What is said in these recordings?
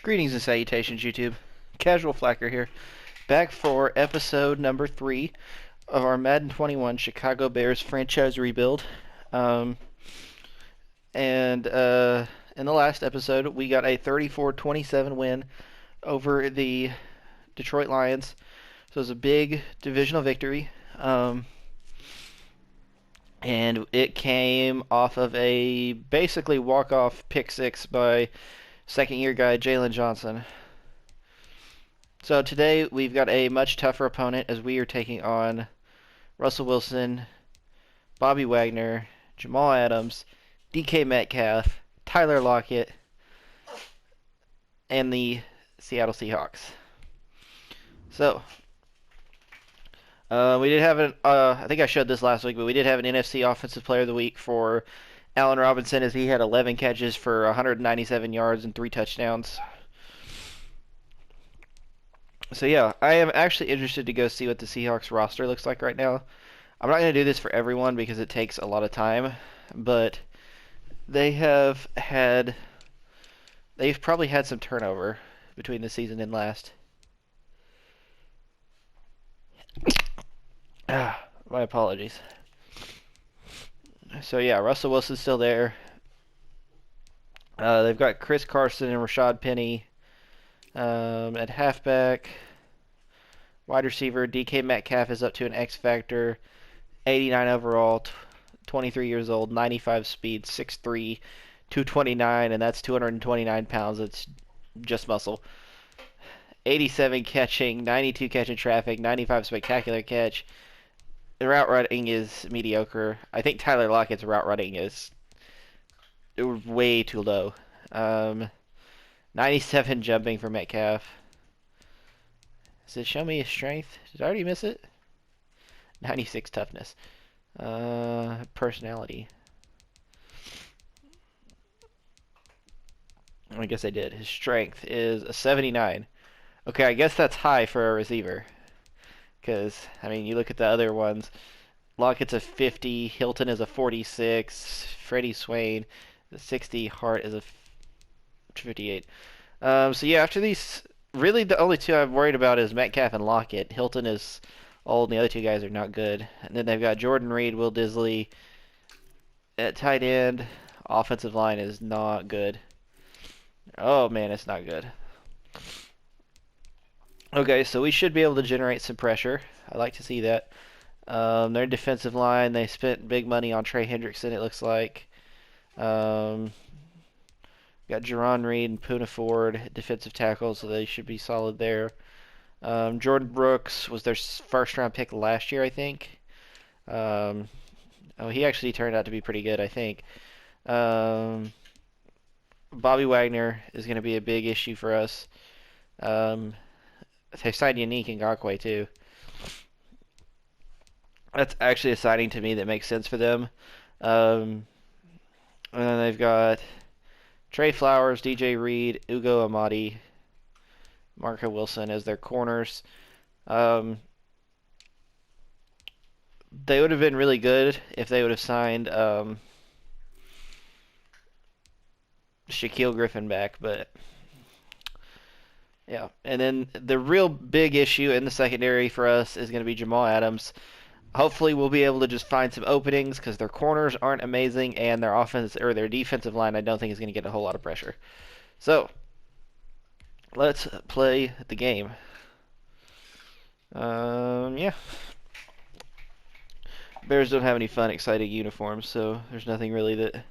Greetings and salutations, YouTube. Casual Flacker here, back for episode number 3 of our Madden 21 Chicago Bears franchise rebuild. Um, and in the last episode, we got a 34-27 win over the Detroit Lions. So it was a big divisional victory. And it came off of a basically walk-off pick six by second-year guy Jalen Johnson. So today we've got a much tougher opponent as we are taking on Russell Wilson, Bobby Wagner, Jamal Adams, DK Metcalf, Tyler Lockett, and the Seattle Seahawks. So we did have an I think I showed this last week, but we did have an NFC Offensive Player of the Week for Allen Robinson as he had 11 catches for 197 yards and 3 touchdowns. So yeah, I am actually interested to go see what the Seahawks roster looks like right now. I'm not going to do this for everyone because it takes a lot of time, but they've probably had some turnover between the season and last. My apologies. So yeah, Russell Wilson's still there. They've got Chris Carson and Rashad Penny at halfback. Wide receiver, DK Metcalf is up to an X Factor. 89 overall, 23 years old, 95 speed, 6'3", 229, and that's 229 pounds. It's just muscle. 87 catching, 92 catching traffic, 95 spectacular catch. The route running is mediocre. I think Tyler Lockett's route running is way too low. 97 jumping for Metcalf. Does it show me his strength? Did I already miss it? 96 toughness. Personality. I guess I did. His strength is a 79. Okay, I guess that's high for a receiver. Because, I mean, you look at the other ones. Lockett's a 50. Hilton is a 46. Freddie Swain is a 60. Hart is a 58. So yeah, after these, really the only two I'm worried about is Metcalf and Lockett. Hilton is old, and the other two guys are not good. And then they've got Jordan Reed, Will Disley at tight end. Offensive line is not good. Oh man, it's not good. Okay, so we should be able to generate some pressure. I like to see that. Their defensive line, they spent big money on Trey Hendrickson, it looks like. Got Jerron Reed and Poona Ford, defensive tackles, so they should be solid there. Jordan Brooks was their first-round pick last year, I think. He actually turned out to be pretty good, I think. Bobby Wagner is going to be a big issue for us. They signed Yannick Ngakoue, too. That's actually a signing to me that makes sense for them. And then they've got Trey Flowers, DJ Reed, Ugo Amadi, Marco Wilson as their corners. They would have been really good if they would have signed Shaquille Griffin back, but yeah. And then the real big issue in the secondary for us is going to be Jamal Adams. Hopefully we'll be able to just find some openings because their corners aren't amazing and their offense or their defensive line I don't think is going to get a whole lot of pressure. So let's play the game. Yeah. Bears don't have any fun, exciting uniforms, so there's nothing really that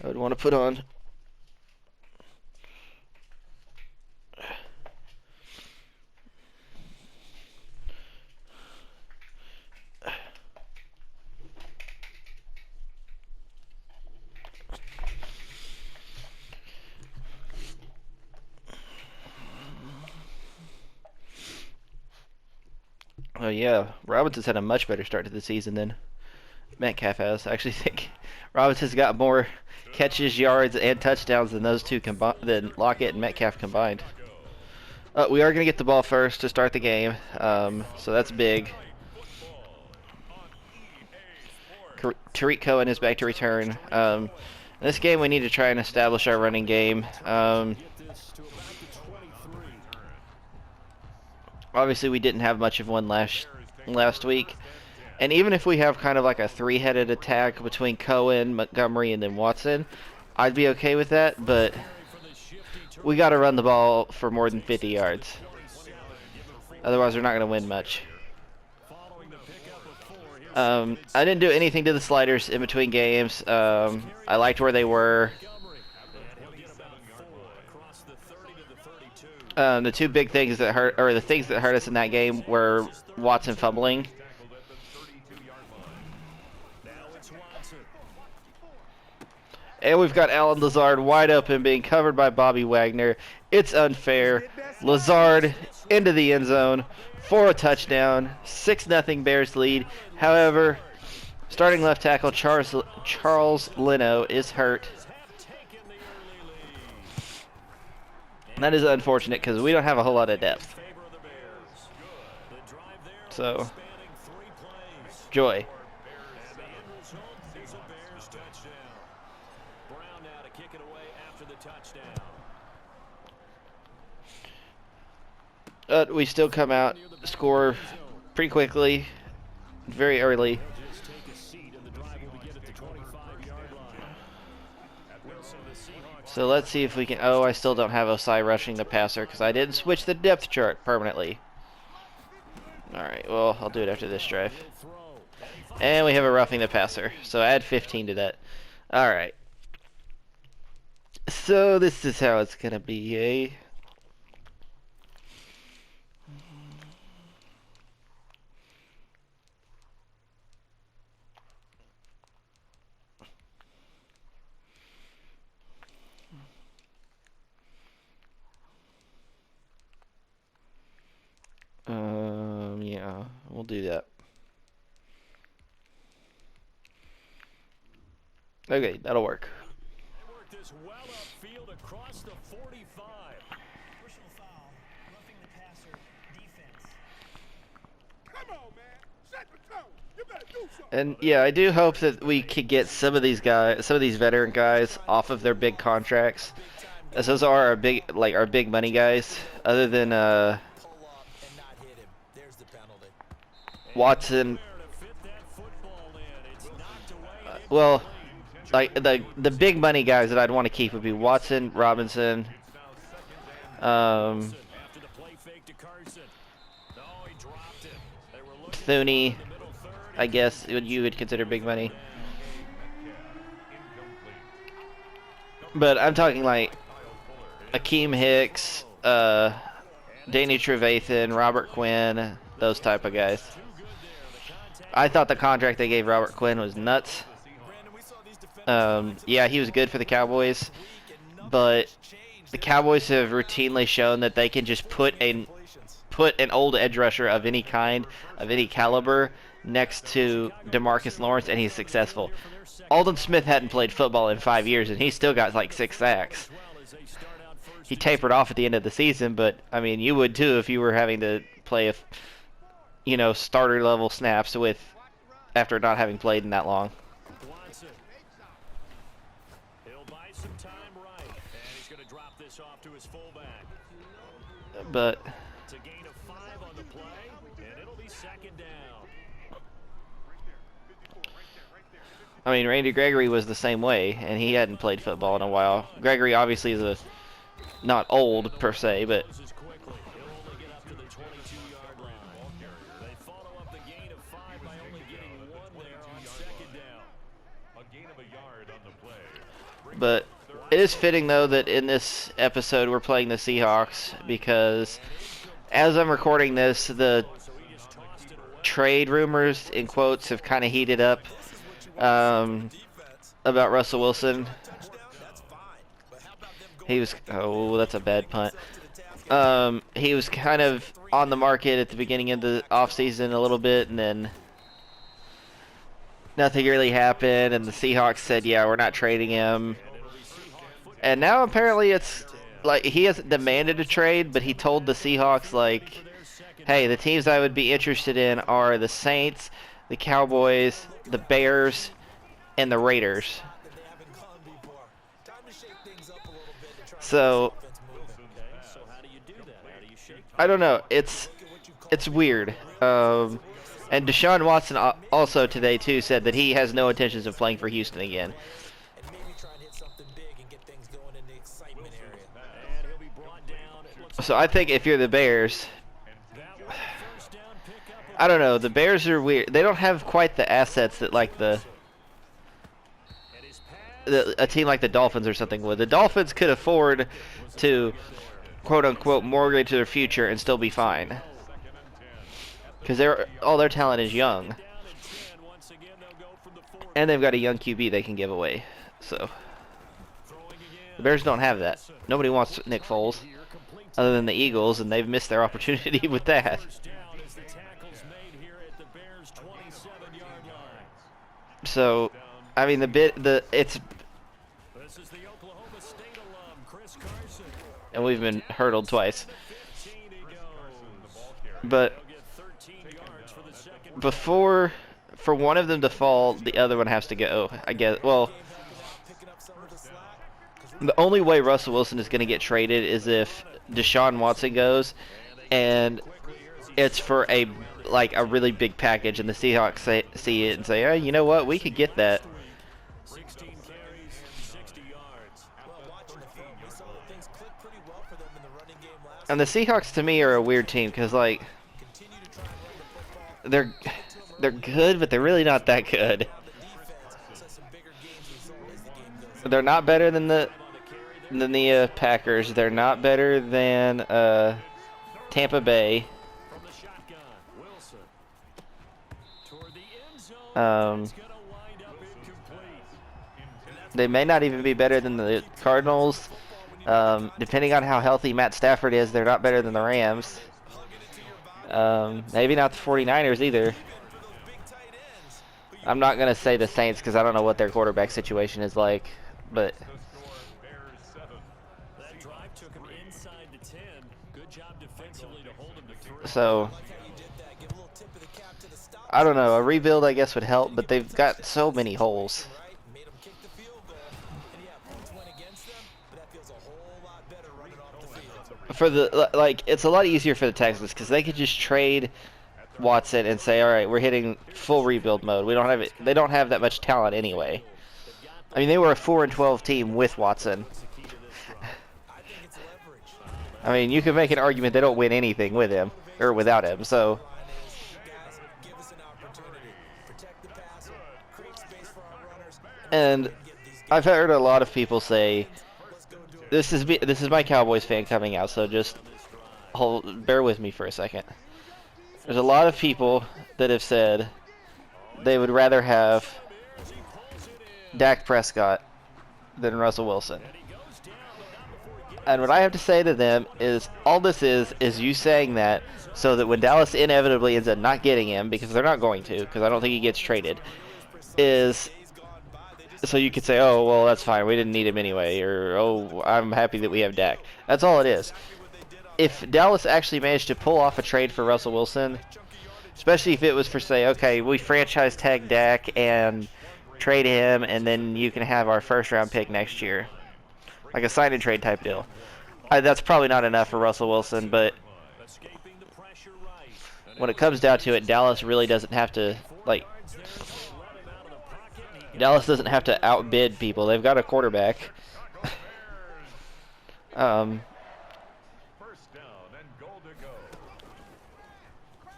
I would want to put on. Oh yeah, Robinson's had a much better start to the season than Metcalf has. I actually think Robinson's got more catches, yards, and touchdowns than those two than Lockett and Metcalf combined. We are going to get the ball first to start the game, so that's big. Tariq Cohen is back to return. In this game, we need to try and establish our running game. Obviously, we didn't have much of one last week. And even if we have kind of like a three-headed attack between Cohen, Montgomery, and then Watson, I'd be okay with that, but we got to run the ball for more than 50 yards. Otherwise, we're not going to win much. I didn't do anything to the sliders in between games. I liked where they were. The two big things that hurt, or the things that hurt us in that game, were Watson fumbling. And we've got Alan Lazard wide open, being covered by Bobby Wagner. It's unfair. Lazard into the end zone for a touchdown. 6-0 Bears lead. However, starting left tackle Charles Leno is hurt. That is unfortunate because we don't have a whole lot of depth. So, joy. We still come out, score pretty quickly, very early. So let's see if we can... Oh, I still don't have Osai rushing the passer because I didn't switch the depth chart permanently. Alright, well, I'll do it after this drive. And we have a roughing the passer, so add 15 to that. Alright. So this is how it's going to be, eh? Yeah, we'll do that. Okay, that'll work. They worked this well upfield across the 45. Personal foul, roughing the passer, defense. Come on, man. Set the tone. You better do something. And yeah, I do hope that we could get some of these veteran guys off of their big contracts, as those are our big money guys. Other than Watson. Well, like the big money guys that I'd want to keep would be Watson, Robinson, Thuney, I guess you would consider big money. But I'm talking like Akeem Hicks, Danny Trevathan, Robert Quinn, those type of guys. I thought the contract they gave Robert Quinn was nuts. Yeah, he was good for the Cowboys, but the Cowboys have routinely shown that they can just put an old edge rusher of any kind, of any caliber, next to DeMarcus Lawrence, and he's successful. Aldon Smith hadn't played football in 5 years, and he still got like 6 sacks. He tapered off at the end of the season, but I mean, you would too if you were having to play starter level snaps after not having played in that long. But it's a gain of 5 on the play, and it'll be second down. I mean, Randy Gregory was the same way, and he hadn't played football in a while. Gregory obviously is not old per se, but it is fitting, though, that in this episode we're playing the Seahawks, because as I'm recording this, the trade rumors, in quotes, have kind of heated up about Russell Wilson. Oh, that's a bad punt. He was kind of on the market at the beginning of the offseason a little bit, and then nothing really happened, and the Seahawks said, yeah, we're not trading him. And now apparently it's like he hasn't demanded a trade, but he told the Seahawks, like, hey, the teams I would be interested in are the Saints, the Cowboys, the Bears, and the Raiders. So So how do you do that? How do you shake? I don't know. It's weird. And Deshaun Watson also today too said that he has no intentions of playing for Houston again. And maybe try and hit something big and get things going in the excitement area. And he'll be brought down. It looks So I think if you're the Bears, that was a first down pickup. I don't know. The Bears are weird. They don't have quite the assets that like And his pass. a team like the Dolphins or something would. The Dolphins could afford to quote unquote mortgage their future and still be fine. Because all their talent is young. Down and 10. Once again, they'll go from the 40. And they've got a young QB they can give away. So Throwing again. the Bears don't have that. Nobody wants Nick Foles other than the Eagles, and they've missed their opportunity with that. First down as the tackle's made here at the Bears' 27-yard line. So I mean it's This is the Oklahoma State alum, Chris Carson. and we've been hurdled twice. 15 he goes. But He'll get 13 yards for the second. before for one of them to fall, the other one has to go. I guess. Well, the only way Russell Wilson is going to get traded is if Deshaun Watson goes, and it's for a really big package, and the Seahawks see it and say, "Oh, you know what? We could get that." 16 carries, 60 yards. Well, watching the film, we saw that things clicked pretty well for them in the running game last And the Seahawks to me are a weird team because continue to try and run the football. they're good, but they're really not that good. The defense saw some bigger games result as the game goes on. They're not better than the Packers. They're not better than Tampa Bay. From the shotgun, Wilson. Toward the end zone. Um, It's going to wind up incomplete. they may not even be better than the Cardinals. Depending on how healthy Matt Stafford is, they're not better than the Rams. Maybe not the 49ers either. I'm not going to say the Saints because I don't know what their quarterback situation is like. But That drive took him inside the 10. Good job defensively to hold him to 3. so I don't know. A rebuild, I guess, would help, but they've got so many holes. Made them kick the field goal. And yeah, points went against them, but that feels a whole lot better running off the field. For the it's a lot easier for the Texans because they could just trade Watson and say, all right, we're hitting full rebuild mode. We don't have it. They don't have that much talent anyway. I mean, they were a 4-12 team with Watson. I think it's leverage. I mean, you can make an argument they don't win anything with him or without him. So Guys, give us an opportunity. Protect the passer, create space for our runners. and I've heard a lot of people say this is my Cowboys fan coming out. So just bear with me for a second. There's a lot of people that have said they would rather have Dak Prescott than Russell Wilson. And what I have to say to them is all this is you saying that so that when Dallas inevitably ends up not getting him, because they're not going to, because I don't think he gets traded, is so you could say, oh, well, that's fine, we didn't need him anyway, or, oh, I'm happy that we have Dak. That's all it is. If Dallas actually managed to pull off a trade for Russell Wilson, especially if it was for, say, okay, we franchise tag Dak and trade him, and then you can have our first-round pick next year, like a sign-and-trade type deal. That's probably not enough for Russell Wilson, but Escaping the pressure right. when it comes down to it, Dallas really doesn't have to, Dallas doesn't have to outbid people. They've got a quarterback.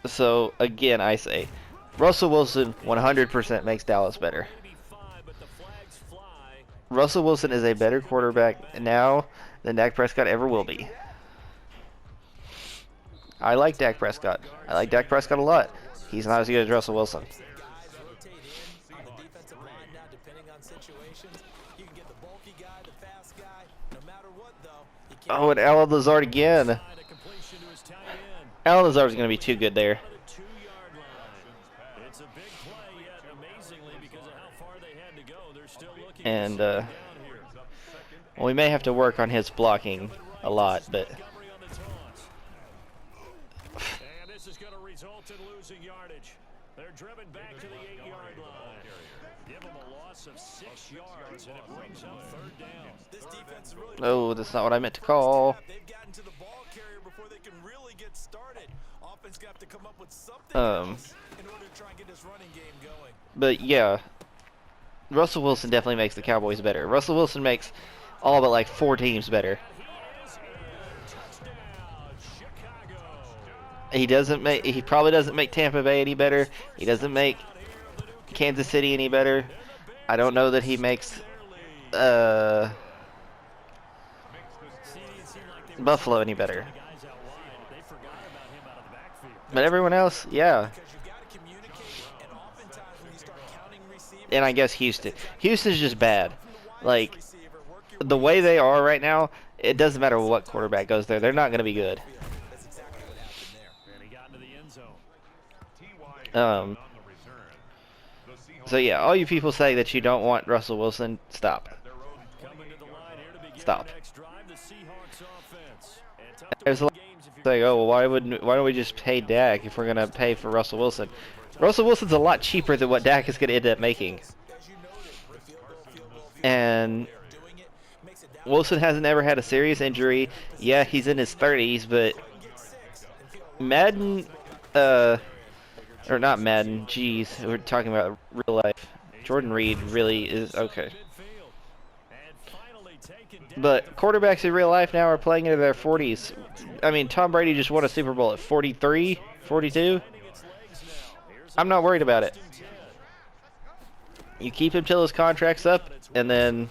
So, again, I say, Russell Wilson 100% makes Dallas better. Russell Wilson is a better quarterback now than Dak Prescott ever will be. I like Dak Prescott. I like Dak Prescott a lot. He's not as good as Russell Wilson. Guys rotate in on the defensive line now, depending on situations. You can get the bulky guy, the fast guy. No matter what, though, you can't. Oh, and Alan Lazard again. A completion to his tight end. Alan Lazard's going to be too good there. The 2-yard line. It's a big play, yet amazingly, because of how far they had to go, they're still looking And, down here. well, we may have to work on his blocking a lot, but Montgomery on the toss. And this is going to result in losing yardage. They're driven back to the 8-yard line. Give them a loss of 6 yards, and it brings up third down. This defense is really Oh, that's not what I meant to call. they've gotten to the ball carrier before they can really get started. Offense got to come up with something Um, else in order to try and get this running game going. But yeah, Russell Wilson definitely makes the Cowboys better. Russell Wilson makes all but like 4 teams better. He is in. Touchdown, Chicago. He probably doesn't make Tampa Bay any better. He doesn't make Kansas City any better. I don't know that he makes Buffalo any better. But everyone else, yeah. Because you've got to communicate, and oftentimes when you start counting receivers, And I guess Houston. Houston's just bad. from the widest Like, receiver, work your the way they are right now, it doesn't matter what quarterback goes there. They're not going to be good. field. That's exactly what happened there. And he got into the end zone. So yeah, all you people say that you don't want Russell Wilson, stop. Coming to the line here to begin Stop. the next drive, the Seahawks offense. And tough to There's a win lot games if you're saying, oh, well, why don't we just pay Dak if we're going to pay for Russell Wilson? Russell Wilson's a lot cheaper than what Dak is going to end up making. As you noted, the field goal, And doing it makes it down. Wilson hasn't ever had a serious injury. Yeah, he's in his 30s, but Get 6 and feel Madden, or not Madden, jeez, we're talking about real life. Jordan Reed really is, okay. midfield. And finally taken down. But quarterbacks in real life now are playing into their 40s. I mean, Tom Brady just won a Super Bowl at 43, 42. I'm not worried about it. You keep him till his contract's up, and then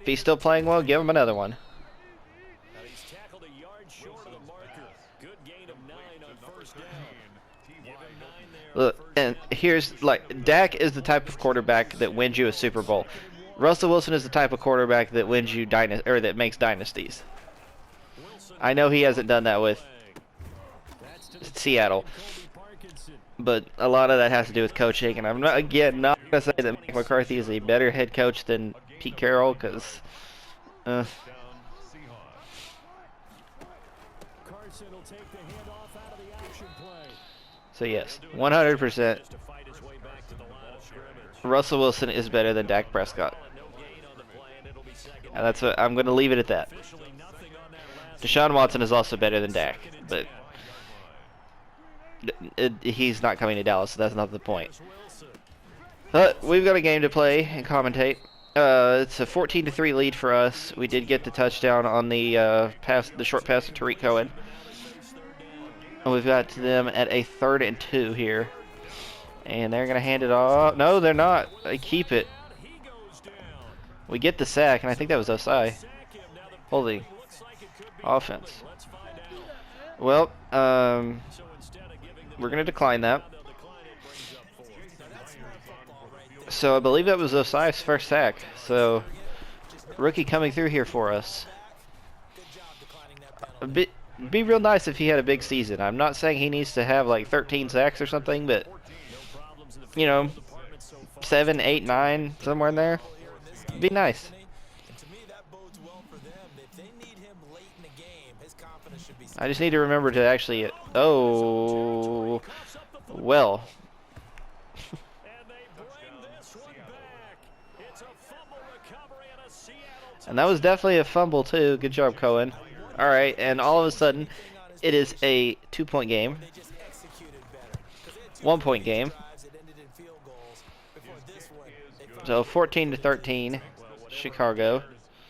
if he's still playing well, give him another one. Now he's tackled a yard short of the marker. Good gain of 9 on first down. Give him 9 there. Look, and here's, like, Dak is the type of quarterback that wins you a Super Bowl. Russell Wilson is the type of quarterback that wins you that makes dynasties. I know he hasn't done that with Seattle, but a lot of that has to do with coaching. And I'm not gonna say that Mike McCarthy is a better head coach than Pete Carroll, because Carson will take the handoff out of the action play. so yes, 100%. Just to fight his way back to the line of scrimmage. Russell Wilson is better than Dak Prescott, No gain on the play, and it'll be second. and that's what I'm going to leave it at that. Officially nothing on that last Deshaun Watson is also better than Dak, but he's not coming to Dallas, so that's not the point. Wilson. But we've got a game to play and commentate. It's a 14-3 lead for us. We did get the touchdown on the the short pass to Tariq Cohen. And we've got them at a 3rd and 2 here, and they're gonna hand it off. No, they're not. They keep it. He goes down. We get the sack, and I think that was Osai. Sack him. Now the Holding looks like it could be offense. Let's find out. Well, So instead of giving them we're gonna decline that. they'll decline it, brings up 4. So I believe that was Osai's first sack. So rookie coming through here for us. Good job declining that penalty. Be real nice if he had a big season. I'm not saying he needs to have like 13 sacks or something, but you know, 7, 8, 9, somewhere in there. Be nice. And to me, that bodes well for them. If they need him late in the game, his confidence should be. I just need to remember to actually. Oh, well. And they bring this one back. It's a fumble recovery and a Seattle And that was definitely a fumble too. Good job, Cohen. All right, and all of a sudden, it is a 2-point game. They just executed better. 'Cause they had two 1-point game. drives that ended in field goals. Before this one, they So 14-13, Chicago.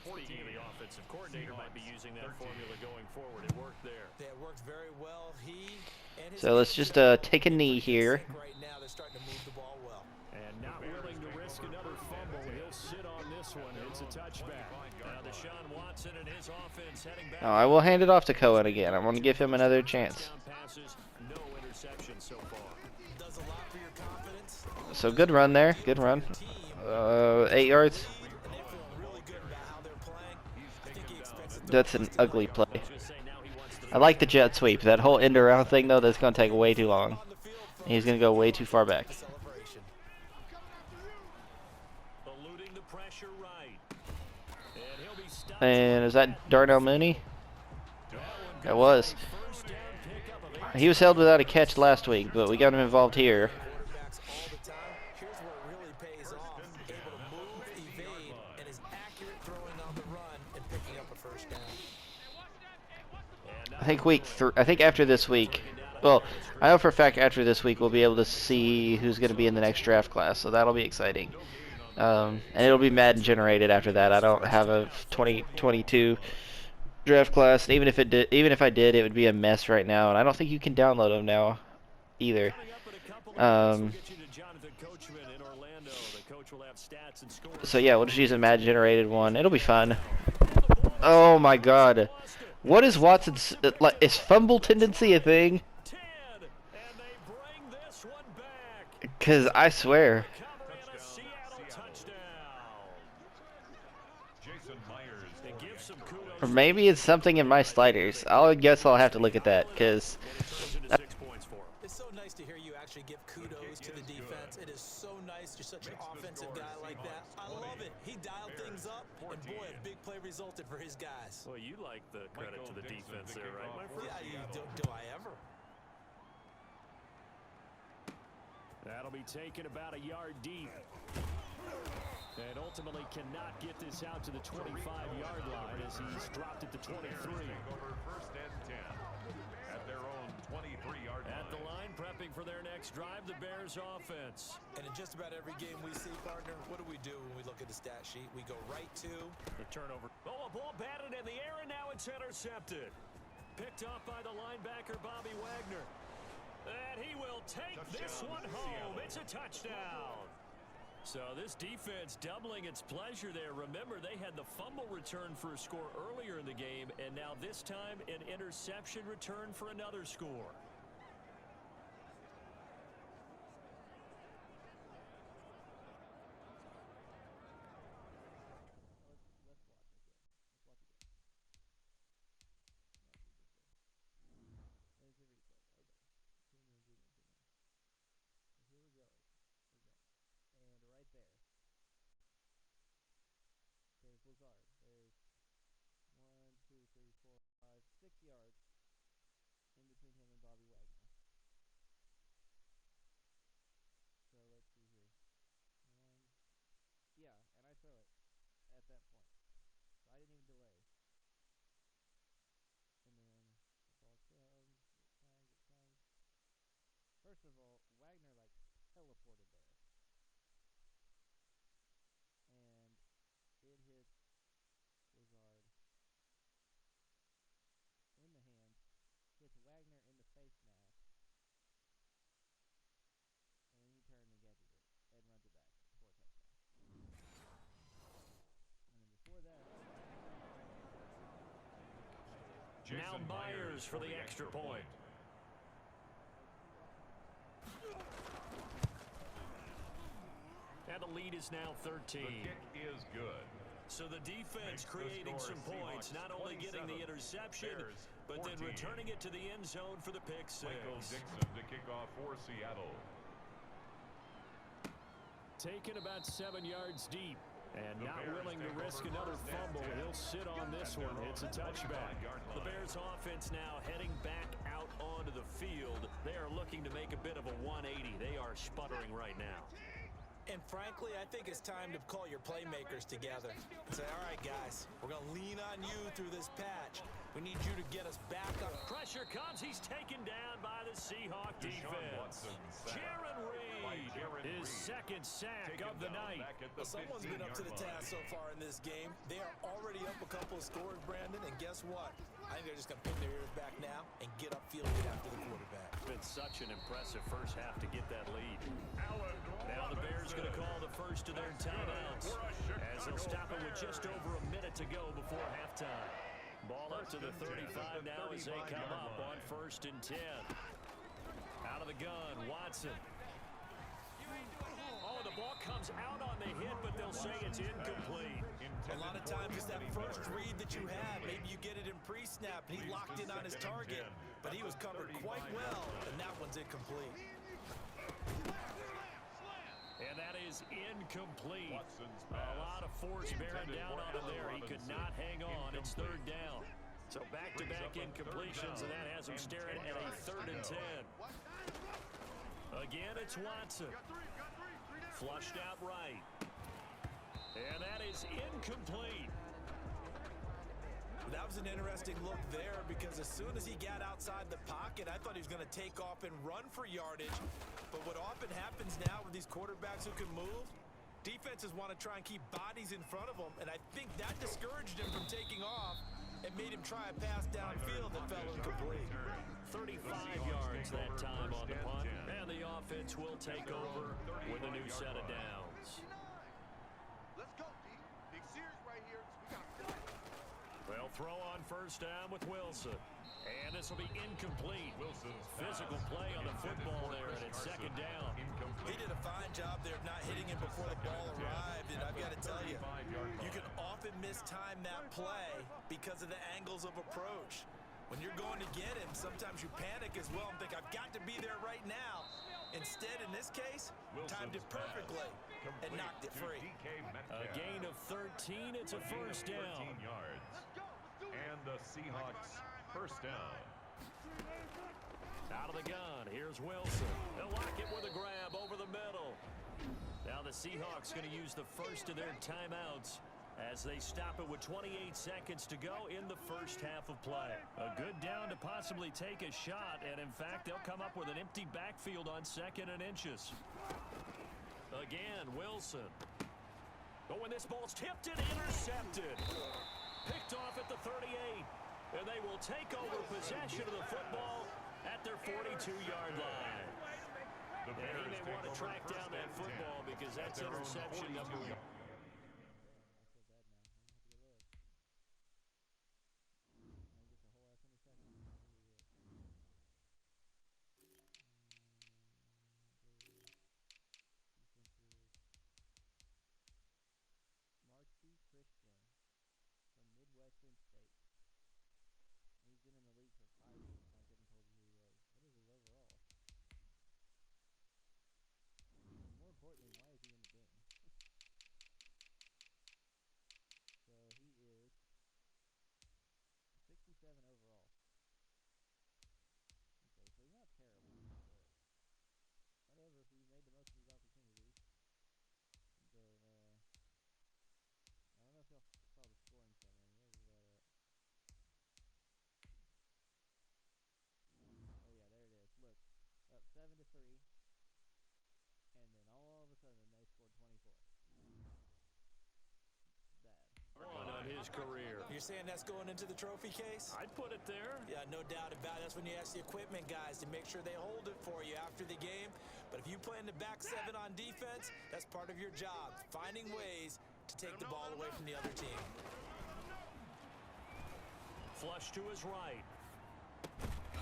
14 of the offensive coordinator might be using that formula going forward. It worked there. That worked very well. He and his So let's just take a knee here. right now they're starting to move the ball well. And not willing to risk another fumble. He'll sit on this one. It's a touchback. Now Deshaun Watson and his offense heading back. Oh, I will hand it off to Cohen again. I'm going to give him another chance. Down passes, no interceptions so far. Does a lot for your confidence. So good run there. Good run. 8 yards. And they're feeling really good about how they're playing. I think he expects it. That's an ugly play. Just say now he wants to I like the jet sweep. That whole end around thing, though, that's going to take way too long. On the field for He's going to go way too far back. celebration. eluding the pressure right. And he'll be stopped. And is that Darnell Mooney? That was. First down pickup of He was held without a catch last week, but we got him involved here. Quarterbacks all the time. Here's where it really pays off. Able to move, first down. I think I think after this week, well, I know for a fact after this week we'll be able to see who's going to be in the next draft class, so that'll be exciting. And it'll be Madden generated after that. I don't have a 2022 draft class. And even if I did, it would be a mess right now, and I don't think you can download them now either. So yeah, we'll just use a Madden generated one. It'll be fun. Oh my God. What is Watson's like? Is fumble tendency a thing? Because I swear. Or maybe it's something in my sliders. I guess I'll have to look at that because. It's so nice to hear you actually give kudos to the defense. It is so nice. You're such an offensive guy like that. I love it. He dialed things up, and boy, a big play resulted for his guys. Well, you like the credit to the defense there, right, my friend? Yeah, do I ever? That'll be taken about a yard deep. And ultimately cannot get this out to the 25-yard line as he's dropped it to 23. First and 10 at their own 23-yard line. At the line, prepping for their next drive, the Bears offense. And in just about every game we see, partner, what do we do when we look at the stat sheet? We go right to the turnover. Oh, a ball batted in the air, and now it's intercepted. Picked off by the linebacker, Bobby Wagner. And he will take this one home. It's a touchdown. So this defense doubling its pleasure there. Remember, they had the fumble return for a score earlier in the game, and now this time an interception return for another score. Now Myers for the extra point. And the lead is now 13. The kick is good. So the defense creating some points, not only getting the interception, but then returning it to the end zone for the pick six. Michael Dixon to kick off for Seattle. Taken about 7 yards deep. And not willing to risk another fumble. He'll sit on this one. It's a touchback. The Bears offense now heading back out onto the field. They are looking to make a bit of a 180. They are sputtering right now. And frankly, I think it's time to call your playmakers together and say, all right, guys, we're going to lean on you through this patch. We need you to get us back up. Pressure comes. He's taken down by the Seahawk defense. Jaron Reed, his second sack of the night. Well, someone's been up to the task so far in this game. They are already up a couple of scores, Brandon, and guess what? I think they're just going to pin their ears back now and get upfield right after the quarterback. It's been such an impressive first half to get that lead. Now the Bears going to call the first of their timeouts as they'll stop it with just over a minute to go before halftime. Ball up to the 35 now as they come up on 1st and 10. Out of the gun, Watson. Oh, the ball comes out on the hit, but they'll say it's incomplete. A lot of times it's that first read that you have. Maybe you get it in pre-snap. He locked in on his target, but he was covered quite well, and that one's incomplete. And that is incomplete. A lot of force bearing down on him there. He could not hang on. It's 3rd down. So back-to-back incompletions, and that has him staring at a 3rd and 10. Again, it's Watson. Flushed out right. And that is incomplete. That was an interesting look there because as soon as he got outside the pocket, I thought he was going to take off and run for yardage. But what often happens now with these quarterbacks who can move, defenses want to try and keep bodies in front of them, and I think that discouraged him from taking off and made him try a pass downfield that fell incomplete. 35 yards that time on the punt, and the offense will take over with a new set of downs. Let's go, D. Big series right here. We got to play. They'll throw on first down with Wilson. And this will be incomplete. Wilson's Physical play on the football there, and it's second down. He did a fine job there of not hitting him before the ball arrived, and I've got to tell you, you can often mistime that play because of the angles of approach. When you're going to get him, sometimes you panic as well and think, I've got to be there right now. Instead, in this case, timed it perfectly and knocked it free. A gain of 13. It's a first down. 13 yards. And the Seahawks first down. Out of the gun, here's Wilson. They'll lock it with a grab over the middle. Now the Seahawks going to use the first of their timeouts as they stop it with 28 seconds to go in the first half of play. A good down to possibly take a shot, and in fact, they'll come up with an empty backfield on 2nd and inches. Again, Wilson. Oh, and this ball's tipped and intercepted. Picked off at the 38. And they will take over possession of the football at their 42-yard line. And he may want to track down that football because that's interception number 1. Midwestern State. He's been in the league for 5 years. I couldn't tell you who he was. What is his overall? More importantly, why is he in the game? So he is 67 overall. Okay, so he's not terrible, but whatever. He made the most of his opportunities. But I don't know if y'all saw the scoring summary. Where was that at? Oh yeah, there it is. Look, up 7-3, and then all of a sudden they scored 24. Bad. On his career. You're saying that's going into the trophy case? I'd put it there. Yeah, no doubt about it. That's when you ask the equipment guys to make sure they hold it for you after the game. But if you play in the back 7 on defense, that's part of your job, finding ways to take the ball away from the other team. Flush to his right.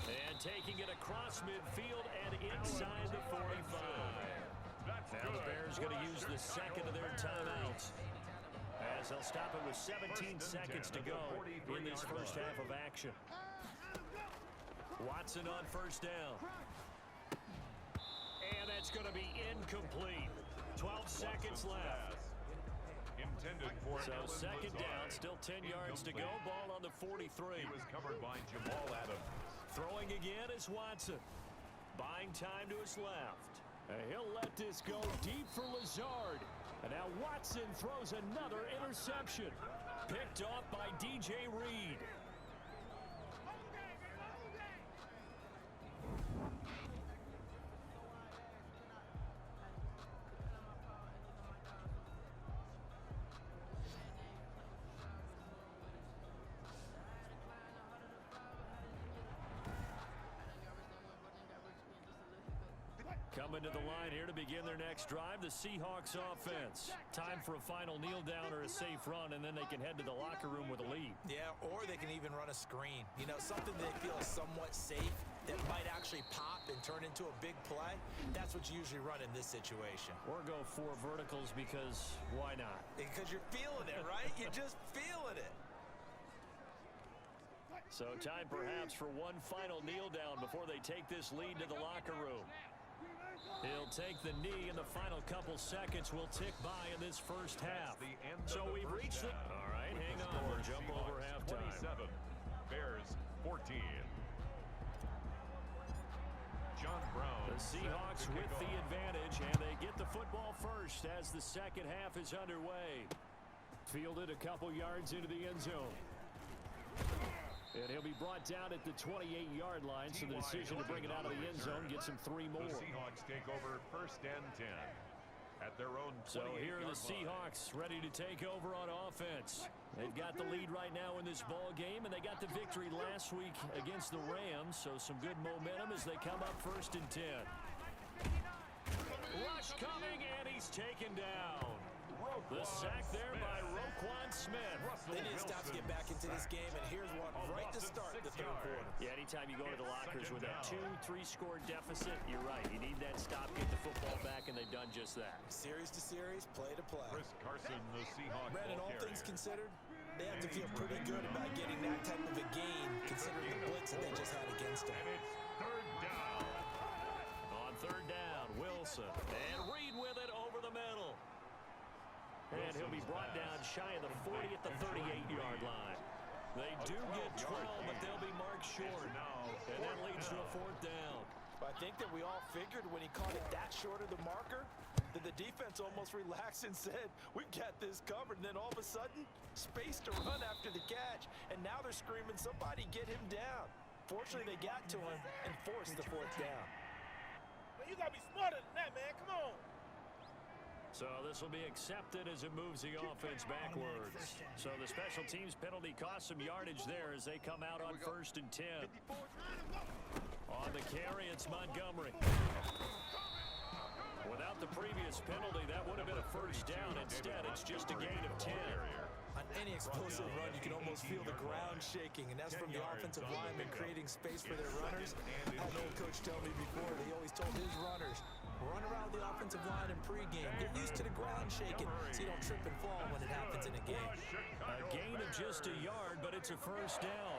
And taking it across midfield and inside the 45. Now the Bears going to use the second of their timeouts, as they'll stop it with 17 seconds to go in this first half of action. Watson on first down. And that's going to be incomplete. 12 seconds left. Intended for So second down, still 10 yards to go. Ball on the 43. He was covered by Jamal Adams. Throwing again is Watson. Buying time to his left. And he'll let this go deep for Lazard. And now Watson throws another interception. Picked off by DJ Reed. Coming to the line here to begin their next drive, the Seahawks offense. Time for a final kneel down or a safe run, and then they can head to the locker room with a lead. Yeah, or they can even run a screen. You know, something they feel is somewhat safe that might actually pop and turn into a big play. That's what you usually run in this situation. Or go 4 verticals because why not? Because you're feeling it, right? You're just feeling it. So time perhaps for one final kneel down before they take this lead to the locker room. He'll take the knee, and the final couple seconds will tick by in this first half. So we've reached the... All right, hang on. We'll jump over halftime. 27, Bears 14. John Brown. The Seahawks with the advantage, and they get the football first as the second half is underway. Fielded a couple yards into the end zone. And he'll be brought down at the 28-yard line, so the decision to bring it out of the end zone gets him 3 more. The Seahawks take over 1st and 10 at their own 28-yard line. So here are the Seahawks ready to take over on offense. They've got the lead right now in this ball game, and they got the victory last week against the Rams, so some good momentum as they come up 1st and 10. Rush coming, and he's taken down. The sack there by Roquan Smith. They need to stop to get back into this game, and here's one right to start the 3rd quarter. Yeah, anytime you go to the lockers with a 2-3 score deficit, you're right. You need that stop, get the football back, and they've done just that. Series to series, play to play. Chris Carson, the Seahawks Brandon, ball all carrier. things considered, they have to feel pretty good about getting that type of a gain, considering the blitz that they just had against them. And it's 3rd down. On 3rd down, Wilson. And Reed with it over the middle. And he'll be brought down shy of the 40 at the 38-yard line. They do get 12, but they'll be marked short. And that leads to a 4th down. I think that we all figured when he caught it that short of the marker, that the defense almost relaxed and said, we've got this covered. And then all of a sudden, space to run after the catch. And now they're screaming, somebody get him down. Fortunately, they got to him and forced the 4th down. Man, you got to be smarter than that, man. Come on. So this will be accepted as it moves the offense backwards. So the special teams penalty cost some yardage there as they come out on 1st and 10. On the carry, it's Montgomery. Without the previous penalty, that would have been a 1st down. Instead, it's just a gain of 10. On any explosive run, you can almost feel the ground shaking, and that's from the offensive linemen creating space for their runners. I had an old coach tell me before, he always told his runners, run around the offensive line in pregame. Get used to the ground shaking so you don't trip and fall when it happens in a game. A gain of just a yard, but it's a 1st down.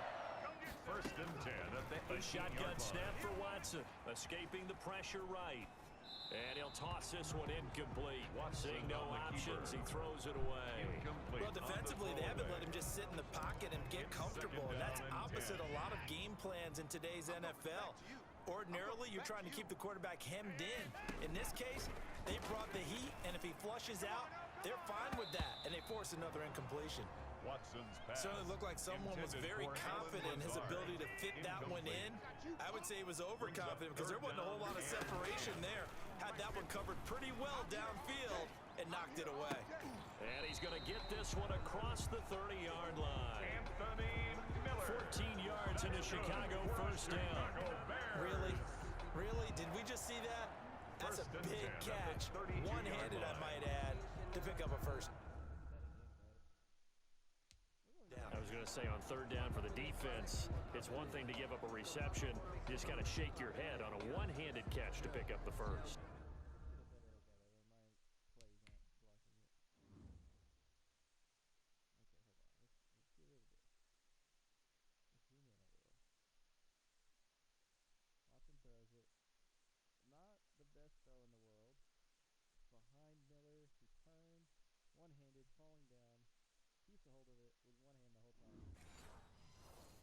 1st and 10 at the 18-yard Shotgun line. snap for Watson, escaping the pressure right. And he'll toss this one incomplete. Seeing no options, he throws it away. Well, defensively, they haven't let him just sit in the pocket and get comfortable, and that's opposite a lot of game plans in today's NFL. Ordinarily, you're trying to keep the quarterback hemmed in. In this case, they brought the heat, and if he flushes out, they're fine with that, and they force another incompletion. Watson's pass. Certainly looked like someone was very confident in his ability to fit that one in. I would say he was overconfident because there wasn't a whole lot of separation there. Had that one covered pretty well downfield and knocked it away. And he's going to get this one across the 30-yard line. Anthony Miller. 14 yards into Chicago, 1st down. Really? Really? Did we just see that? That's a big catch. One-handed, I might add, to pick up a 1st. I was going to say on 3rd down for the defense, it's one thing to give up a reception. You just got to shake your head on a one-handed catch to pick up the 1st. Watson throws it. Not the best throw in the world. Behind Miller, he turns, one-handed, falling down. Keeps a hold of it with one hand the whole time.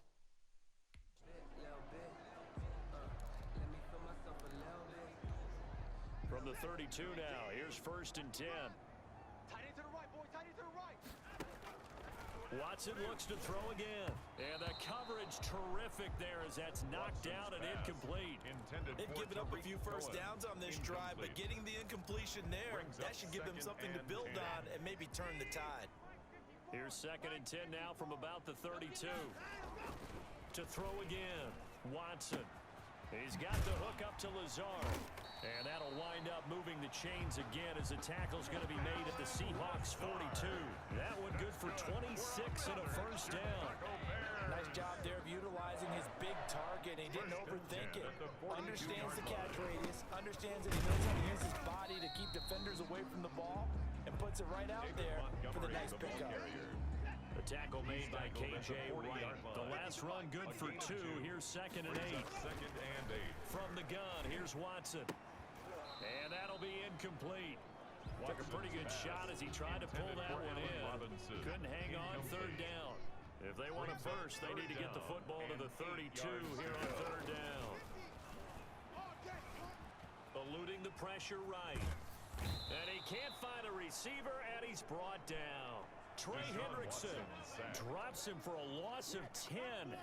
From the 32 now, here's 1st and 10. Tight end to the right, boy. Tight end to the right. Watson looks to throw again. And the coverage terrific there as that's knocked down and incomplete. They've given up a few 1st downs on this drive, but getting the incompletion there, that should give them something to build on and maybe turn the tide. Here's 2nd and 10 now from about the 32. To throw again, Watson. He's got the hook up to Lazard. And that'll wind up moving the chains again as the tackle's going to be made at the Seahawks 42. That one good for 26 and a 1st down. Nice job there of utilizing his big target. He didn't overthink it. Understands the catch radius. Understands that he knows how to use his body to keep defenders away from the ball. And puts it right out there for the nice pickup. The tackle made by K.J. Wright. The last run good for 2. Here's 2nd and 8. 2nd and 8. From the gun, here's Watson. And that'll be incomplete. Took a pretty good shot as he tried to pull that one in. Couldn't hang on 3rd down. If they want a 1st, they need to get the football to the 32 here on 3rd down. Eluding the pressure right. And he can't find a receiver, and he's brought down. Trey Hendrickson drops him for a loss of 10,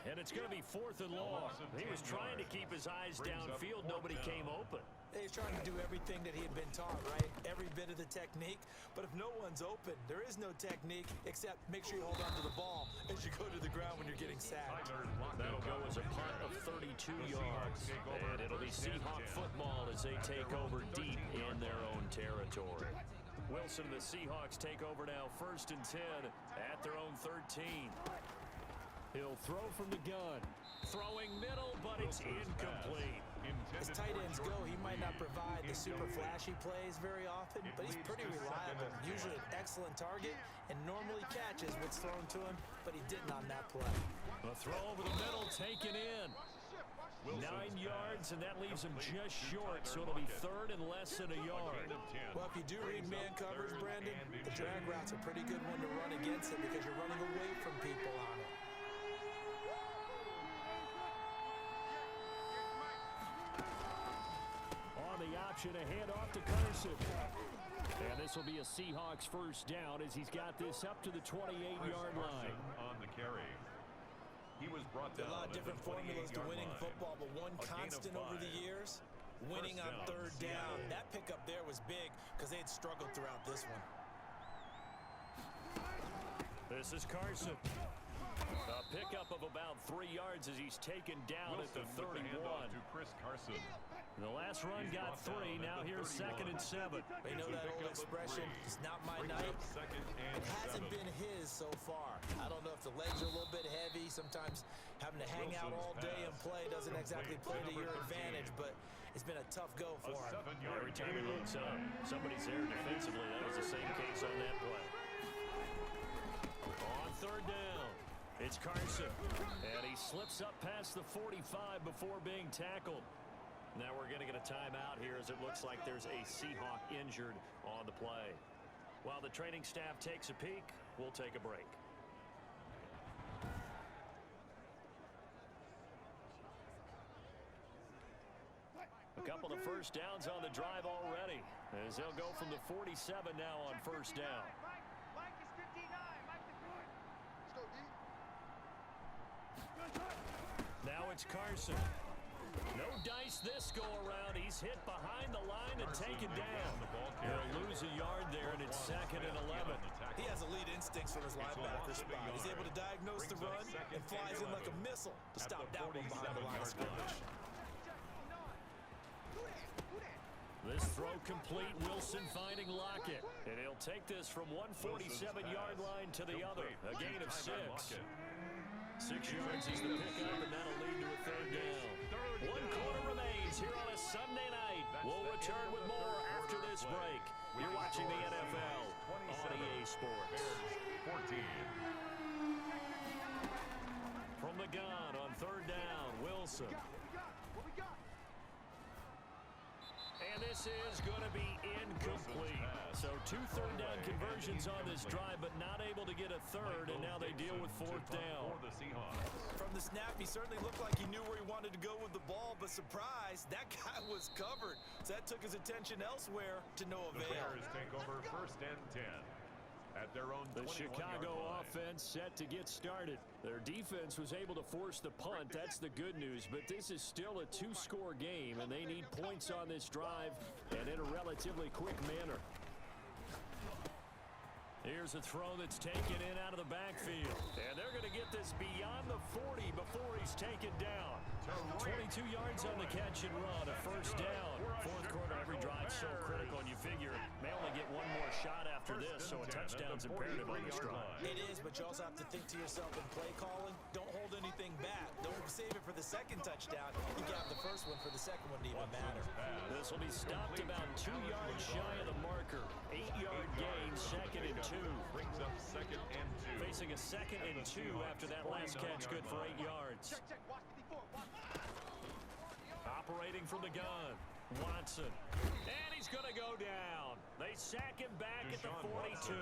and it's going to be 4th and long. He was trying to keep his eyes downfield. Nobody came open. He's trying to do everything that he had been taught, right? Every bit of the technique. But if no one's open, there is no technique except make sure you hold on to the ball as you go to the ground when you're getting sacked. That'll go as a punt of 32 yards. And it'll be Seahawk football as they take over deep in their own territory. Wilson and the Seahawks take over now 1st and 10 at their own 13. He'll throw from the gun. Throwing middle, but it's incomplete. As tight ends go, he might not provide the super flashy plays very often, but he's pretty reliable. Usually an excellent target and normally catches what's thrown to him, but he didn't on that play. A throw over the middle, taken in. 9 yards, and that leaves him just short, so it'll be 3rd and less than a yard. Well, if you do read man coverage, Brandon, the drag route's a pretty good one to run against it because you're running away from people on it. On the option, a handoff to Carson. And this will be a Seahawks 1st down as he's got this up to the 28-yard line. On the carry. He was brought down. A lot of different formulas to winning football, but one constant over the years, winning on 3rd down. That pickup there was big because they had struggled throughout this one. This is Carson. A pickup of about 3 yards as he's taken down at the 31. To Chris Carson. The last run got 3. Now here's 2nd and 7. They know that old expression, it's not my night. It hasn't been his so far. I don't know if the legs are a little bit heavy. Sometimes having to hang out all day and play doesn't exactly play to your advantage, but it's been a tough go for him. Every time he looks up, somebody's there defensively. That was the same case on that play. On 3rd down, it's Carson. And he slips up past the 45 before being tackled. Now we're going to get a timeout here as it looks like there's a Seahawk injured on the play. While the training staff takes a peek, we'll take a break. A couple of 1st downs on the drive already as they'll go from the 47 now on 1st down. Now it's Carson. No dice this go around. He's hit behind the line and taken down. He'll lose a yard there, and it's 2nd and 11. He has elite instincts from his linebacker spot. He's able to diagnose the run and flies in like a missile to stop that one behind the line of scrimmage. This throw complete. Wilson finding Lockett. And he'll take this from 147-yard line to the other. A gain of 6. 6 yards is the pickup, and that'll lead to a 3rd down. 1 quarter remains here on a Sunday night. We'll return with more after this break. You're watching the NFL on EA Sports. 14. From the gun on 3rd down, Wilson. And this is going to be incomplete. So 2 3rd down conversions on this drive, but not able to get a 3rd, and now they deal with 4th down. From the snap, he certainly looked like he knew where he wanted to go with the ball, but surprise, that guy was covered. So that took his attention elsewhere to no The avail. Bears take over 1st and 10. At their own The Chicago offense set to get started. Their defense was able to force the punt. That's the good news, but this is still a 2-score game, and they need points on this drive and in a relatively quick manner. Here's a throw that's taken in out of the backfield. And they're going to get this beyond the 40 before he's taken down. 22 yards on the catch and run, a 1st down. 4th quarter, every drive so critical, and you figure may only get one more shot after this, so a touchdown's imperative on this drive. It is, but you also have to think to yourself in play calling, don't hold anything back. Don't save it for the 2nd touchdown. You got the 1st one for the 2nd one to even matter. This will be stopped about 2 yards shy of the marker. 8-yard gain, 2nd and 2. Brings up 2nd and 2. Facing a 2nd and 2 after that last catch, good for 8 yards. Operating from the gun, Watson. And he's going to go down. They sack him back at the 42.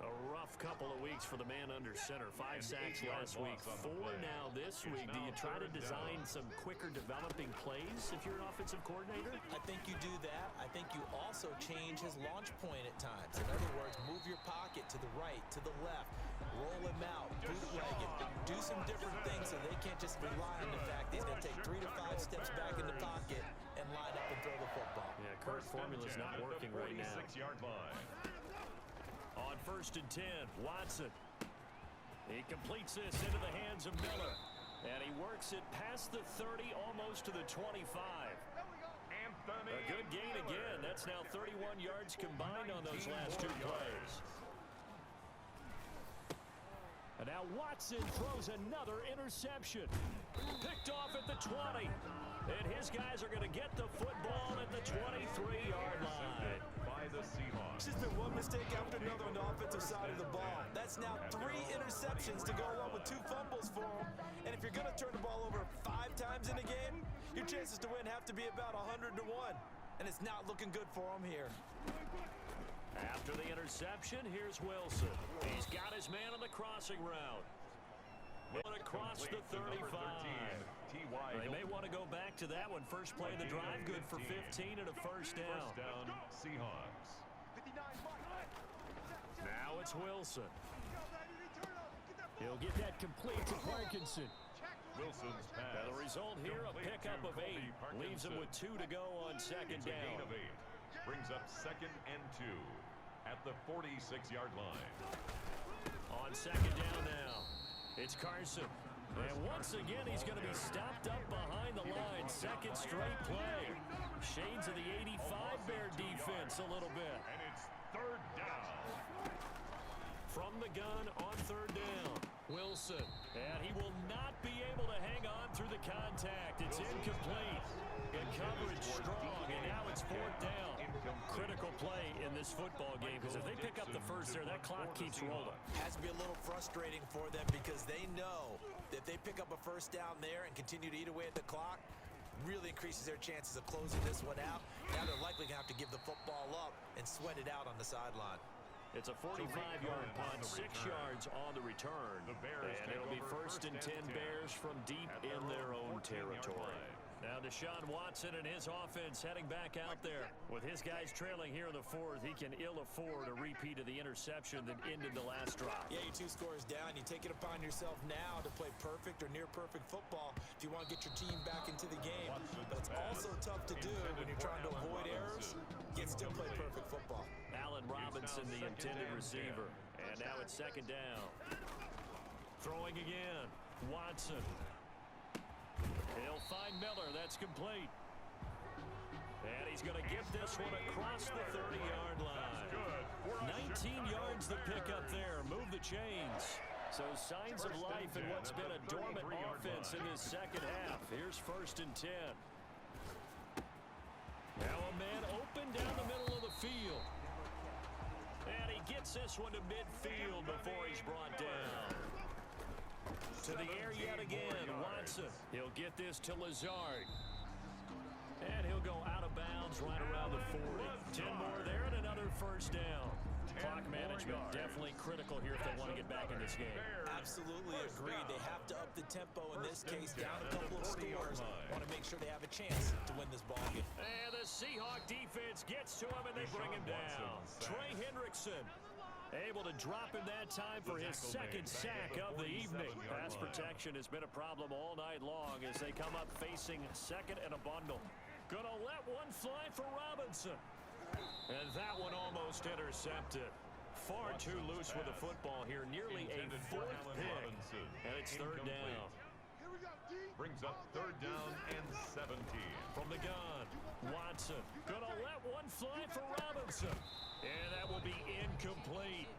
A rough couple of weeks for the man under center. 5 sacks last week, 4 now this week. Do you try to design some quicker developing plays if you're an offensive coordinator? I think you do that. I think you also change his launch point at times. In other words, move your pocket to the right, to the left, roll him out, bootleg it, do some different things so they can't just rely on the fact that he's going to take 3 to 5 steps back in the pocket and line up and throw the football. Yeah, current formula's not working right now. 46-yard line. On 1st and 10, Watson. He completes this into the hands of Miller. And he works it past the 30, almost to the 25. Anthony A good gain again. That's now 31 yards combined on those last 2 plays. And now Watson throws another interception. Picked off at the 20. And his guys are going to get the football at the 23-yard line. By the Seahawks. It's just been one mistake after another on the offensive side of the ball. That's now 3 interceptions to go along with 2 fumbles for him. And if you're going to turn the ball over 5 times in a game, your chances to win have to be about 100 to 1. And it's not looking good for him here. After the interception, here's Wilson. He's got his man on the crossing route. Going across the 35. They may want to go back to that one. First play of the drive, good for 15 and a first down. First down, Seahawks. Now it's Wilson. He'll get that complete to Parkinson. Wilson's pass. Now the result here, a pickup of 8. Leaves him with 2 to go on second It's a gain down. of 8. Brings up 2nd and 2 at the 46-yard line. On second down now, it's Carson. And once again, he's going to be stopped up behind the line. Second straight play. Shades of the 85 Bear defense a little bit. And it's 3rd down. From the gun on 3rd down, Wilson. And he will not be able to hang on through the contact. It's incomplete. And coverage strong, and now it's 4th down. Critical play in this football game, because if they pick up the first there, that clock keeps rolling. Has to be a little frustrating for them because they know that if they pick up a first down there and continue to eat away at the clock, really increases their chances of closing this one out. Now they're likely going to have to give the football up and sweat it out on the sideline. It's a 45-yard punt, 6 yards on the return. And it'll be 1st and 10 Bears from deep in their own territory. Now Deshaun Watson and his offense heading back out there. With his guys trailing here in the 4th, he can ill afford a repeat of the interception that ended the last drive. Yeah, you're 2 scores down. You take it upon yourself now to play perfect or near perfect football if you want to get your team back into the game. But it's also tough to do when you're trying to avoid errors, yet still play perfect football. Allen Robinson, the intended receiver. And now it's 2nd down. Throwing again. Watson. He'll find Miller. That's complete. And he's going to get this one across the 30-yard line. 19 yards the pickup there. Move the chains. So signs of life in what's been a dormant offense in this second half. Here's 1st and 10. Now a man open down the middle of the field. And he gets this one to midfield before he's brought down. To the air yet again, Watson. He'll get this to Lazard. And he'll go out of bounds right around the 40. 10 more there and another first down. Clock management definitely critical here if they want to get back in this game. Absolutely agreed. They have to up the tempo in this case, down a couple of scores. Want to make sure they have a chance to win this ball game. And the Seahawk defense gets to him and they bring him down. Trey Hendrickson able to drop him that time for his 2nd sack of the evening. Pass protection has been a problem all night long as they come up facing 2nd and a bundle. Gonna let one fly for Robinson. And that one almost intercepted. Far too loose with the football here. Nearly a 4th pick. And it's 3rd down. Brings up 3rd down and 17. From the gun, Watson. Gonna let one fly for Robinson. And that will be incomplete.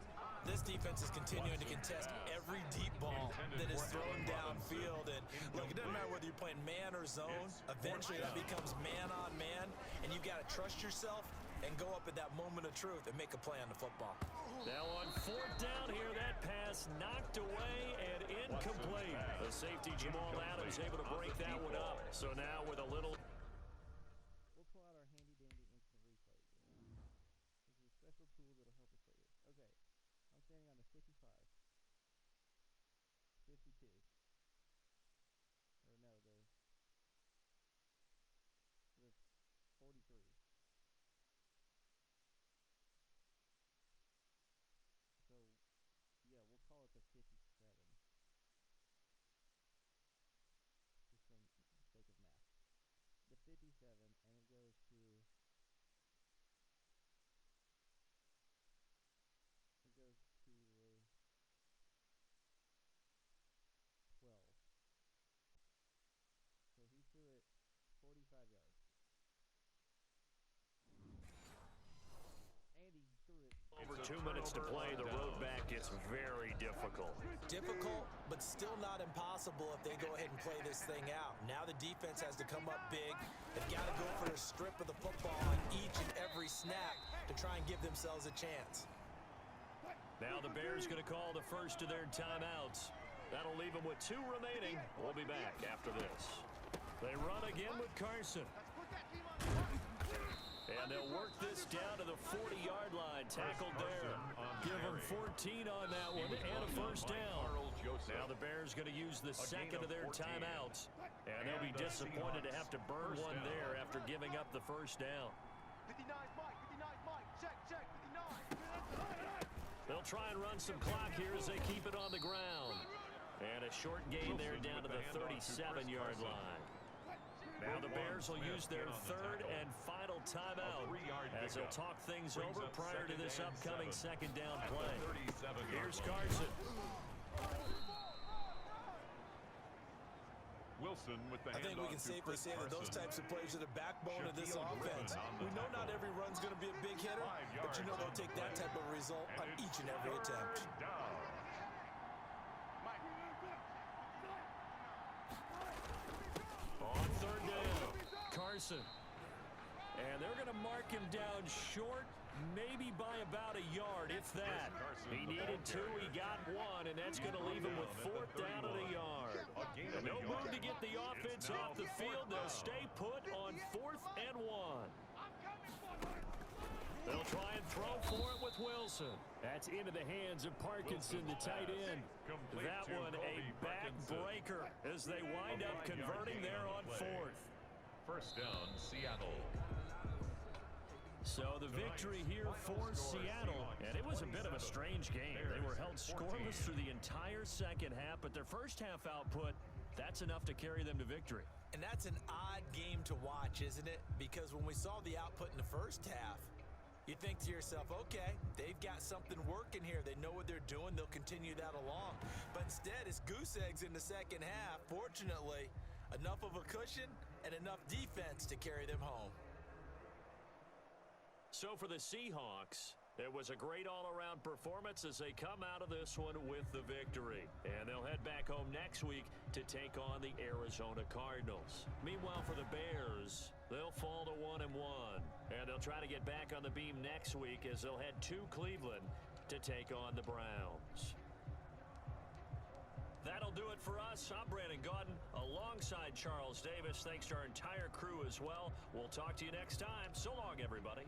This defense is continuing to contest every deep ball that is thrown downfield. And look, it doesn't matter whether you're playing man or zone. Eventually that becomes man on man. And you've got to trust yourself and go up at that moment of truth and make a play on the football. Now on 4th down here, that pass knocked away and incomplete. The safety Jamal Adams able to break that one up. So now with a little... We'll pull out our handy-dandy instant replay. This is a special tool that'll help us play this. Okay, I'm 2 minutes to play. The road back gets very difficult. Difficult, but still not impossible if they go ahead and play this thing out. Now the defense has to come up big. They've got to go for a strip of the football on each and every snap to try and give themselves a chance. Now the Bears going to call the first of their timeouts. That'll leave them with 2 remaining. We'll be back after this. They run again with Carson. And they'll work this down to the 40-yard line. Tackled there. Give them 14 on that one and a first down. Now the Bears going to use the second of their timeouts. And they'll be disappointed to have to burn one there after giving up the first down. 59 Mike, 59 Mike, check, 59. They'll try and run some clock here as they keep it on the ground. And a short gain there down to the 37-yard line. Now the Bears will use their third and final timeout as they'll talk things over prior to this upcoming second down play. Here's Carson. Wilson with the I think we can safely say that those types of plays are the backbone of this offense. We know not every run's going to be a big hitter, but you know they'll take that type of result on each and every attempt. On third down, Carson. And they're going to mark him down short, maybe by about a yard, if that. He needed 2, he got 1, and that's going to leave him with 4th down and a yard. And no move to get the offense off the field. They'll stay put on 4th and 1. They'll try and throw for it with Wilson. That's into the hands of Parkinson, the tight end. That one a backbreaker as they wind up converting there on 4th. First down, Seattle. So the victory here for Seattle, and it was a bit of a strange game. They were held scoreless through the entire second half, but their first half output, that's enough to carry them to victory. And that's an odd game to watch, isn't it? Because when we saw the output in the first half, you think to yourself, okay, they've got something working here. They know what they're doing. They'll continue that along. But instead, it's goose eggs in the second half. Fortunately, enough of a cushion and enough defense to carry them home. So for the Seahawks, it was a great all-around performance as they come out of this one with the victory. And they'll head back home next week to take on the Arizona Cardinals. Meanwhile, for the Bears, they'll fall to 1-1. And they'll try to get back on the beam next week as they'll head to Cleveland to take on the Browns. That'll do it for us. I'm Brandon Gaudin alongside Charles Davis. Thanks to our entire crew as well. We'll talk to you next time. So long, everybody.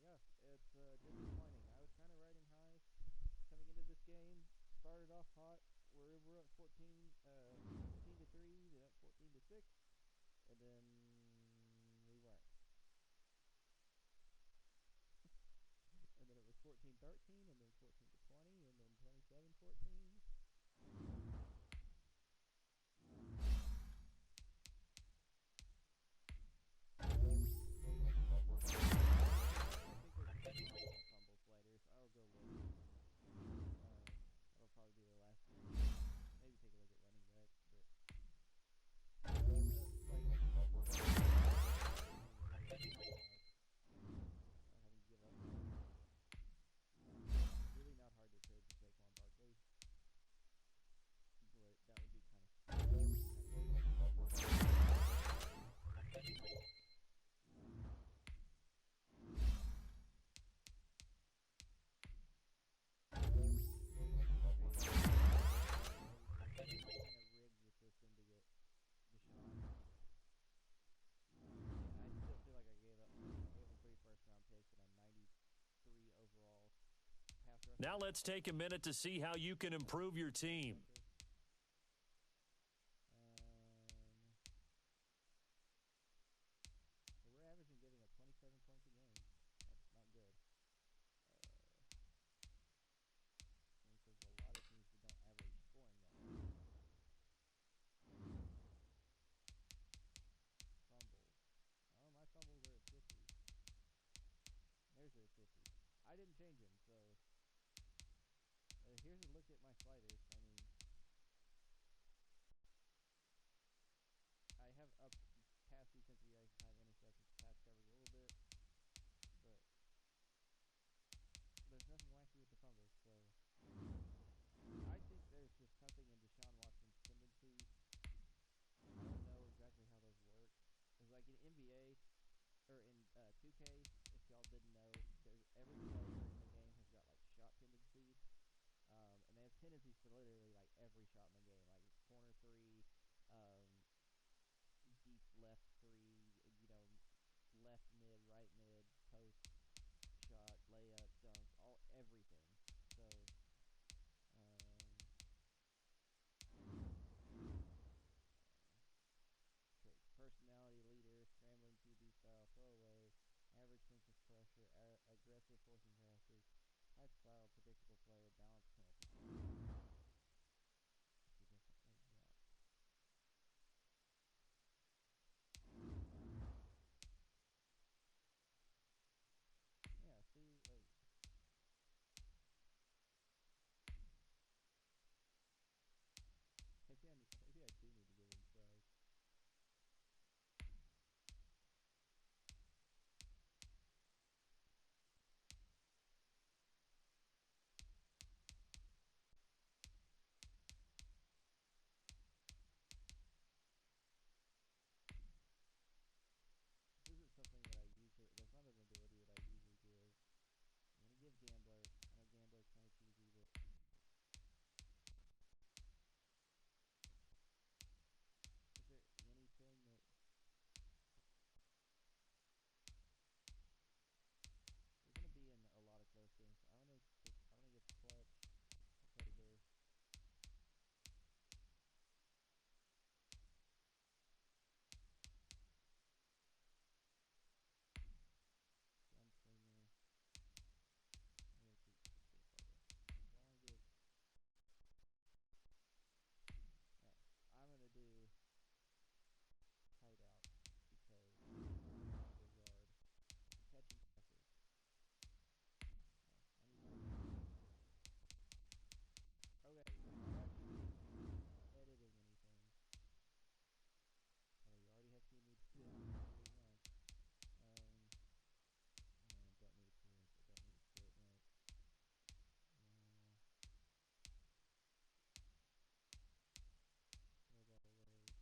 Yeah, it's disappointing. I was kind of riding high coming into this game. Started off hot. We're up 14 to 3, then up 14 to 6, and then we weren't. And then it was 14-13, and then 14 to 20, and then 27-14. Fumble fighters. I'll go look. That'll probably be the last one. Maybe take a look at running backs, but having to give up. Really not hard to trade for Saquon Barkley, but that would be kind of. System to get Deshaun. I still feel like I gave up 3 first-round picks and a 93 overall pass rush. Now let's take a minute to see how you can improve your team. tendencies for literally like every shot in the game, like corner three, deep left three, left mid, right mid, post shot, layup, dunk, all everything. So, traits: personality, leader, scrambling QB style, throwaway, average sense of pressure, aggressive forcing passes, high spiral, predictable player, balanced penalty. Significantly dropped. Yeah, see, like, maybe I do need to give him strikes. This isn't something that I usually, that's not an ability that I usually give. I'm going to give Gambler. I know Gambler's kind of cheesy, but is there anything that we're going to be in a lot of close games? So I'm gonna get clutch. I'll play this. Gunslinger. I'm gonna keep Fargo. So I want to give. Yeah, I'm gonna do hideout because I want the yard. Catching passes. I need okay, I'm actually editing anything. Oh, you already have seen me do this literally once. Don't need experience. I don't need equipment. Throw ball away. Pressure, force passes, extra yards. Covers the ball for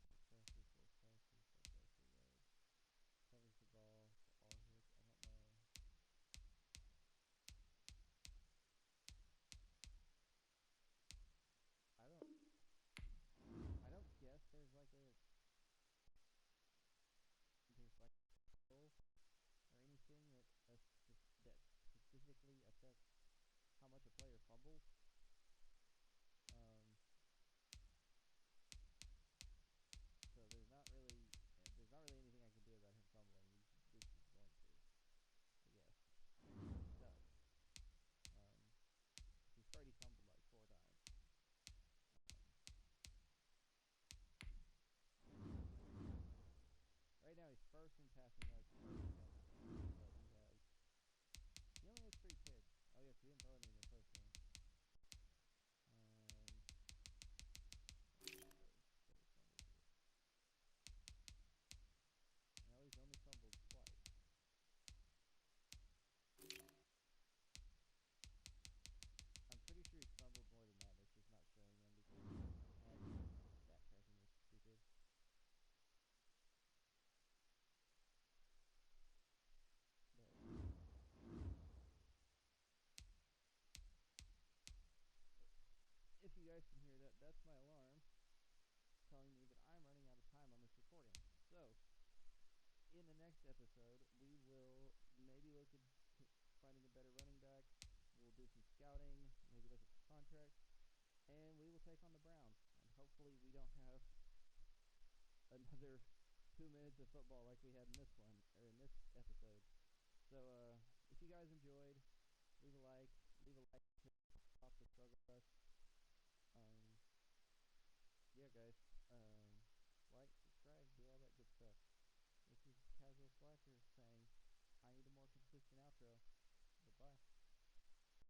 all hits. I don't know. I don't. I don't guess there's like a goal or anything that specifically affects how much a player fumbles. So there's not really anything I can do about him fumbling. This is going to, I guess. It does. He's already fumbled like 4 times. Right now he's first in passing yards, first in passing yards, but he only has 3 picks. Oh yes, he didn't throw any in the first game. No, he's only fumbled twice. I'm pretty sure he's fumbled more than that. It's just not showing them because Madden stat tracking is stupid. But if you guys can hear that, that's my alarm telling me that I'm running out of time on this recording. So, in the next episode, we will maybe look at finding a better running back. We'll do some scouting, maybe look at the contract, and we will take on the Browns. And hopefully we don't have another 2 minutes of football like we had in this one, or in this episode. So, if you guys enjoyed, leave a like to stop the struggle bus. Yeah, guys, like, subscribe, do all that good stuff. This is Casual Slacker saying, I need a more consistent outro. Goodbye.